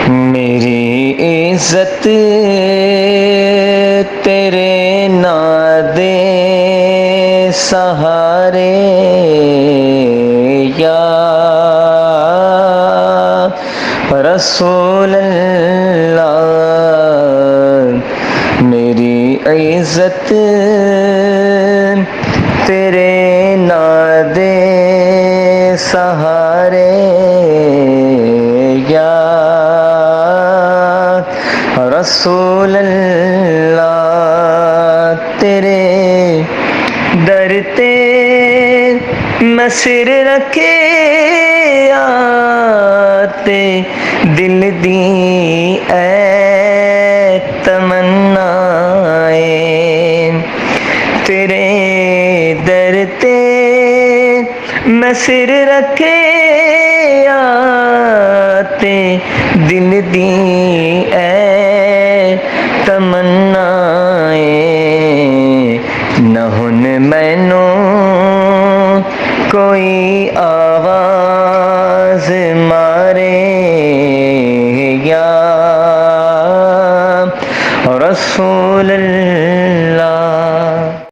میری عزت تیرے نادے سہارے یا رسول اللہ، میری عزت تیرے نادے سہارے یا رسول اللہ، تیرے در تے میں سر رکھے آتے دل دی اے تمنائیں، تیرے در تے میں سر رکھے آتے دل دی اے تمنائیں، نہ ہن مینوں کوئی آواز مارے یا رسول